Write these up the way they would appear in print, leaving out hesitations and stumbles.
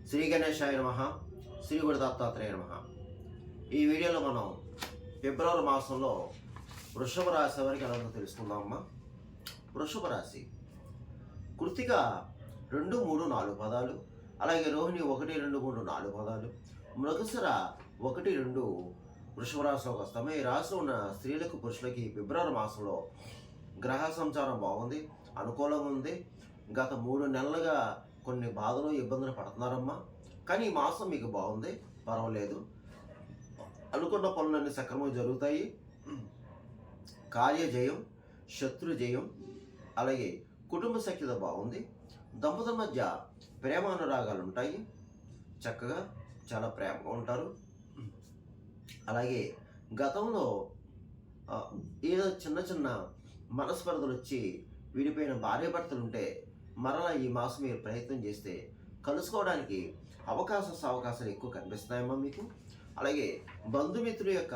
శ్రీ గణేశాయ నమః. శ్రీ గురు దత్తాత్రేయ నమః. ఈ వీడియోలో మనం ఫిబ్రవరి మాసంలో వృషభ రాశి వారికి ఎలా ఉందో తెలుసుకుందామమ్మా. వృషభ రాశి కృతిక 2, 3, 4 పదాలు, అలాగే రోహిణి 1, 2, 3, 4 పదాలు, మృగశిర 1, 2 వృషభ రాశిలోకి వస్తాము. ఈ రాశిలో ఉన్న స్త్రీలకు పురుషులకి ఫిబ్రవరి మాసంలో గ్రహ సంచారం బాగుంది, అనుకూలంగా ఉంది. గత 3 నెలలుగా కొన్ని బాధలు ఇబ్బందులు పడుతున్నారమ్మా, కానీ ఈ మాసం మీకు బాగుంది, పర్వాలేదు. అనుకున్న పనులన్నీ సక్రమంగా జరుగుతాయి. కార్యజయం, శత్రు జయం, అలాగే కుటుంబ సఖ్యత బాగుంది. దంపతుల మధ్య ప్రేమానురాగాలు ఉంటాయి, చక్కగా చాలా ప్రేమగా ఉంటారు. అలాగే గతంలో ఏదో చిన్న చిన్న మనస్పర్ధలు వచ్చి విడిపోయిన భార్యాభర్తలు ఉంటే మరలా ఈ మాసం మీరు ప్రయత్నం చేస్తే కలుసుకోవడానికి అవకాశాలు ఎక్కువ కనిపిస్తున్నాయమ్మా మీకు. అలాగే బంధుమిత్రుల యొక్క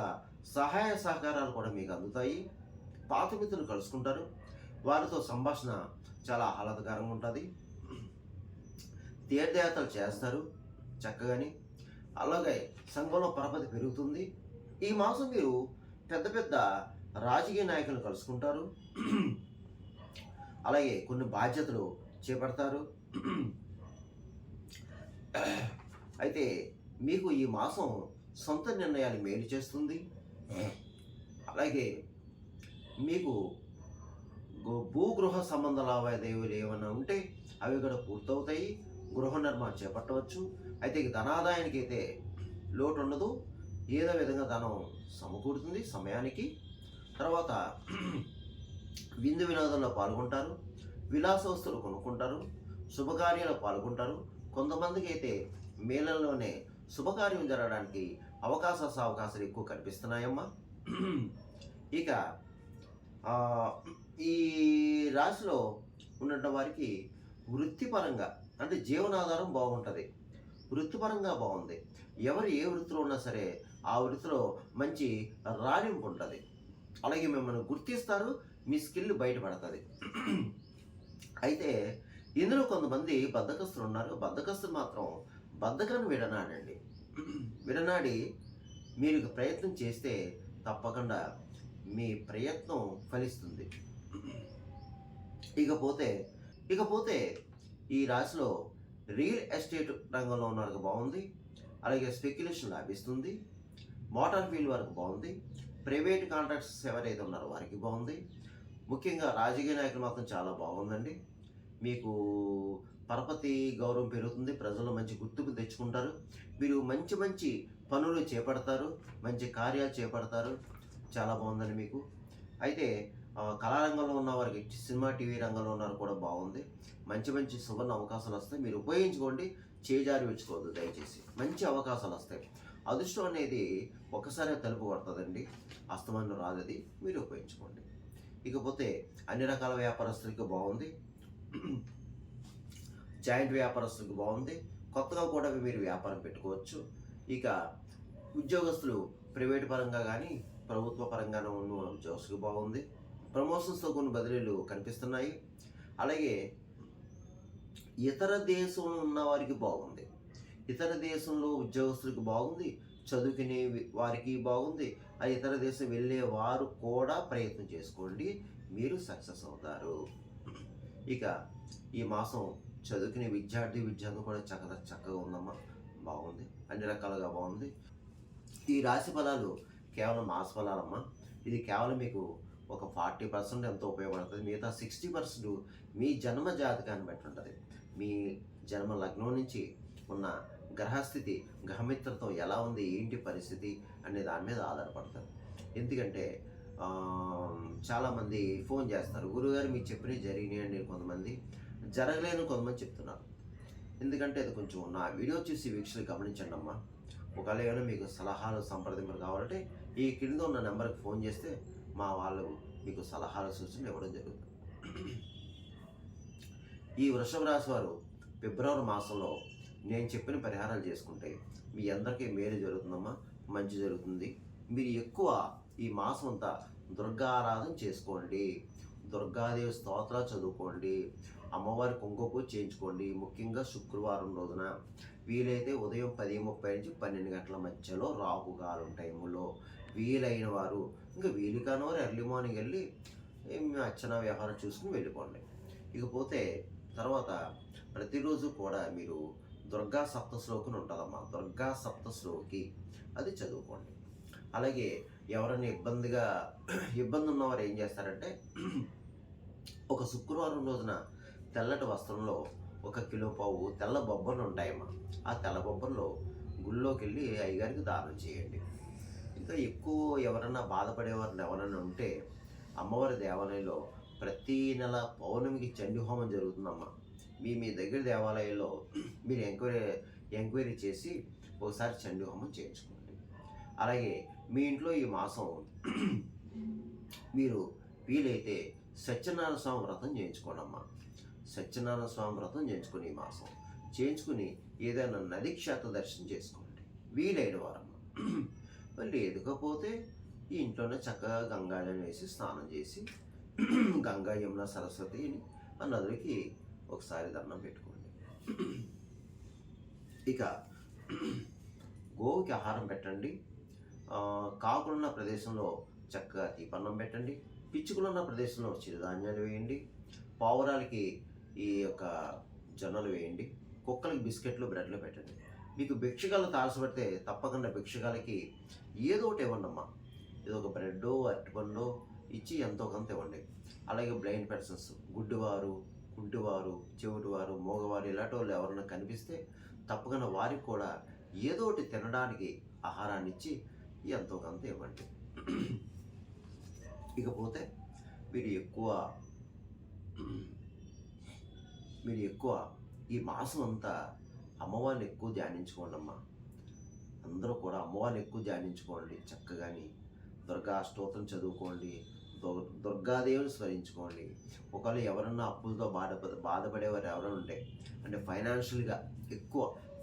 సహాయ సహకారాలు కూడా మీకు అందుతాయి. పాత మిత్రులు కలుసుకుంటారు, వారితో సంభాషణ చాలా ఆహ్లాదకరంగా ఉంటుంది. తీర్థయాత్రలు చేస్తారు చక్కగాని. అలాగే సంఘంలో పరపతి పెరుగుతుంది. ఈ మాసం మీరు పెద్ద పెద్ద రాజకీయ నాయకులను కలుసుకుంటారు, అలాగే కొన్ని బాధ్యతలు చేపడతారు. అయితే మీకు ఈ మాసం సొంత నిర్ణయాలు మేలు చేస్తుంది. అలాగే మీకు భూగృహ సంబంధ లావాదేవీలు ఏమైనా ఉంటే అవి కూడా పూర్తవుతాయి, గృహ నిర్మాణం చేపట్టవచ్చు. అయితే ధనాదాయానికి అయితే లోటు ఉండదు, ఏదో విధంగా ధనం సమకూరుతుంది సమయానికి. తర్వాత విందు వినోదంలో పాల్గొంటారు, విలాస వస్తువులు కొనుక్కుంటారు, శుభకార్యాలు పాల్గొంటారు. కొంతమందికి అయితే మేళల్లోనే శుభకార్యం జరగడానికి అవకాశాలు ఎక్కువ కనిపిస్తున్నాయమ్మా. ఇక ఈ రాశిలో ఉన్న వారికి వృత్తిపరంగా అంటే జీవనాధారం బాగుంటుంది, వృత్తిపరంగా బాగుంది. ఎవరు ఏ వృత్తిలో ఉన్నా సరే ఆ వృత్తిలో మంచి రాణింపు ఉంటుంది. అలాగే మిమ్మల్ని గుర్తిస్తారు, మీ స్కిల్ బయటపడుతుంది. అయితే ఇందులో కొంతమంది బద్ధకస్తులు ఉన్నారు. బద్ధకస్తులు మాత్రం బద్ధకాన్ని విడనాడండి. విడనాడి మీరు ప్రయత్నం చేస్తే తప్పకుండా మీ ప్రయత్నం ఫలిస్తుంది. ఇకపోతే ఈ రాశిలో రియల్ ఎస్టేట్ రంగంలో ఉన్న వారికి బాగుంది, అలాగే స్పెక్యులేషన్ లాభిస్తుంది. మోటార్ ఫీల్డ్ వరకు బాగుంది. ప్రైవేట్ కాంట్రాక్ట్స్ ఎవరైతే ఉన్నారో వారికి బాగుంది. ముఖ్యంగా రాజకీయ నాయకులు మాత్రం చాలా బాగుందండి. మీకు పరపతి గౌరవం పెరుగుతుంది, ప్రజలు మంచి గుర్తింపు తెచ్చుకుంటారు. మీరు మంచి మంచి పనులు చేపడతారు, మంచి కార్యాలు చేపడతారు, చాలా బాగుందండి మీకు. అయితే కళారంగంలో ఉన్న వారికి, సినిమా టీవీ రంగంలో ఉన్న కూడా బాగుంది. మంచి మంచి సువర్ణ అవకాశాలు వస్తాయి, మీరు ఉపయోగించుకోండి, చేజారి వెచ్చుకోవద్దు దయచేసి. మంచి అవకాశాలు వస్తాయి. అదృష్టం అనేది ఒకసారి తలుపు కొడుతుందండి, అస్తమానం రాదది, మీరు ఉపయోగించుకోండి. ఇకపోతే అన్ని రకాల వ్యాపారస్తులకి బాగుంది, జాయింట్ వ్యాపారస్తులకు బాగుంది. కొత్తగా కూడా మీరు వ్యాపారం పెట్టుకోవచ్చు. ఇక ఉద్యోగస్తులు ప్రైవేట్ పరంగా కానీ ప్రభుత్వ పరంగానే ఉన్న ఉద్యోగస్తులకు బాగుంది. ప్రమోషన్స్తో కొన్ని బదిలీలు కనిపిస్తున్నాయి. అలాగే ఇతర దేశంలో ఉన్న వారికి బాగుంది, ఇతర దేశంలో ఉద్యోగస్తులకు బాగుంది, చదువుకునే వారికి బాగుంది. ఆ ఇతర దేశం వెళ్ళే వారు కూడా ప్రయత్నం చేసుకోండి, మీరు సక్సెస్ అవుతారు. ఇక ఈ మాసం చదువుకునే విద్యార్థి కూడా చక్కగా ఉందమ్మా, బాగుంది, అన్ని రకాలుగా బాగుంది. ఈ రాశి ఫలాలు కేవలం మాస ఫలాలమ్మా. ఇది కేవలం మీకు ఒక 40% ఎంతో ఉపయోగపడుతుంది. మిగతా 60% మీ జన్మ జాతకాన్ని బట్టి ఉంటుంది. మీ జన్మ లగ్నం నుంచి ఉన్న గ్రహస్థితి, గ్రహమిత్రతో ఎలా ఉంది, ఏంటి పరిస్థితి అనే దాని మీద ఆధారపడతారు. ఎందుకంటే చాలామంది ఫోన్ చేస్తారు, గురువుగారు మీకు చెప్పినవి జరిగినాయి అని. కొంతమంది జరగలేని కొంతమంది చెప్తున్నారు. ఎందుకంటే అది కొంచెం నా వీడియో చూసి వీక్షలు గమనించండి అమ్మా. ఒకవేళ ఏమైనా మీకు సలహాలు సంప్రదింపులు కావాలంటే ఈ క్రింద ఉన్న నెంబర్కి ఫోన్ చేస్తే మా వాళ్ళు మీకు సలహాలు సూచనలు ఇవ్వడం జరుగుతుంది. ఈ వృషభ రాశి వారు ఫిబ్రవరి మాసంలో నేను చెప్పిన పరిహారాలు చేసుకుంటే మీ అందరికీ మేలు జరుగుతుందమ్మా, మంచి జరుగుతుంది. మీరు ఎక్కువ ఈ మాసం అంతా దుర్గా ఆరాధన చేసుకోండి, దుర్గాదేవి స్తోత్రాలు చదువుకోండి, అమ్మవారి కుంకుమ పూజ చేయించుకోండి. ముఖ్యంగా శుక్రవారం రోజున వీలైతే ఉదయం 10:30 నుంచి 12 గంటల మధ్యలో రాహుకాలం టైములో వీలైన వారు, ఇంకా వీలు కాని వారు ఎర్లీ మార్నింగ్ వెళ్ళి అర్చన వ్యవహారం చూసుకుని వెళ్ళిపోండి. ఇకపోతే తర్వాత ప్రతిరోజు కూడా మీరు దుర్గా సప్తశ్లోకిని ఉంటుందమ్మా, దుర్గా సప్తశ్లోకి అది చదువుకోండి. అలాగే ఎవరైనా ఇబ్బంది ఉన్నవారు ఏం చేస్తారంటే ఒక శుక్రవారం రోజున తెల్లటి వస్త్రంలో 1 కిలో పావు తెల్ల బొబ్బర్లు ఉంటాయమ్మా. ఆ తెల్ల బొబ్బర్లో గుళ్ళోకి వెళ్ళి అయ్యగారికి దానం చేయండి. ఇంకా ఎక్కువ ఎవరైనా బాధపడేవారు ఎవరైనా ఉంటే అమ్మవారి దేవాలయంలో ప్రతీ నెల పౌర్ణమికి చండీ హోమం జరుగుతుందమ్మా. మీ దగ్గర దేవాలయంలో మీరు ఎంక్వైరీ చేసి ఒకసారి చండీ హోమం చేయించుకోండి. అలాగే మీ ఇంట్లో ఈ మాసం మీరు వీలైతే సత్యనారాయణ స్వామి వ్రతం చేయించుకోండి అమ్మా. సత్యనారాయణ స్వామి వ్రతం చేయించుకుని ఈ మాసం చేయించుకుని ఏదైనా నది క్షేత్ర దర్శనం చేసుకోండి వీలైన వారమ్మ. మళ్ళీ ఎదుకపోతే ఈ ఇంట్లోనే చక్కగా గంగాజలం వేసి స్నానం చేసి గంగా యమున సరస్వతి ఆ నదులకి ఒకసారి దండం పెట్టుకోండి. ఇక గోవుకి ఆహారం పెట్టండి. కాకులున్న ప్రదేశంలో చక్కగా తీపన్నం పెట్టండి. పిచ్చుకలున్న ప్రదేశంలో చిరుధాన్యాలు వేయండి. పావురాలకి ఈ యొక్క జొన్నలు వేయండి. కుక్కలకి బిస్కెట్లు బ్రెడ్లు పెట్టండి. మీకు భిక్షగాలు తారసపడితే తప్పకుండా భిక్షగాలకి ఏదో ఒకటి ఇవ్వండి అమ్మా. ఏదో ఒక బ్రెడ్డో అరటిపండు ఇచ్చి ఎంతో కొంత ఇవ్వండి. అలాగే బ్లైండ్ పర్సన్స్, గుడ్డివారు, కుంటివారు, చెవిటివారు, మగవారు ఇలాంటి వాళ్ళు ఎవరైనా కనిపిస్తే తప్పకుండా వారికి కూడా ఏదో ఒకటి తినడానికి ఆహారాన్ని ఇచ్చి ఎంతో కొంత ఇవ్వండి. ఇకపోతే మీరు ఎక్కువ ఈ మాసం అంతా అమ్మవారిని ఎక్కువ ధ్యానించుకోండి అమ్మా. అందరూ కూడా అమ్మవారిని ఎక్కువ ధ్యానించుకోండి. చక్కగాని దుర్గా అష్టోత్తరం చదువుకోండి. దుర్గాదేవిని స్మరించుకోండి. ఒకవేళ ఎవరన్నా అప్పులతో బాధపడేవారు ఎవరైనా ఉంటే, అంటే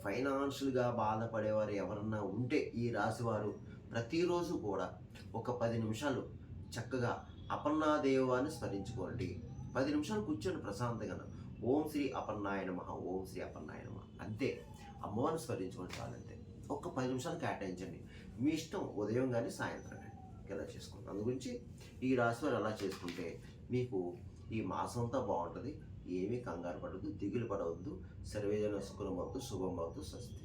ఫైనాన్షియల్గా బాధపడేవారు ఎవరన్నా ఉంటే ఈ రాశివారు ప్రతిరోజు కూడా ఒక 10 నిమిషాలు చక్కగా అపర్ణాదేవాన్ని స్మరించుకోండి. 10 నిమిషాలు కూర్చొని ప్రశాంతంగా ఓం శ్రీ అపర్ణాయ నమః, ఓం శ్రీ అపర్ణాయ నమః అంతే. అమ్మవారిని స్మరించుకోండి చాలంతే. ఒక 10 నిమిషాలు కేటాయించండి. మీ ఇష్టం, ఉదయం కానీ సాయంత్రం కానీ ఇలా చేసుకోండి. అందు గురించి ఈ రాశి వారు అలా చేసుకుంటే మీకు ఈ మాసం అంతా బాగుంటుంది. ఏమీ కంగారు పడవద్దు, దిగులు పడవద్దు. సర్వేజన సుఖం భవతు, శుభం భవతు, స్వస్తి.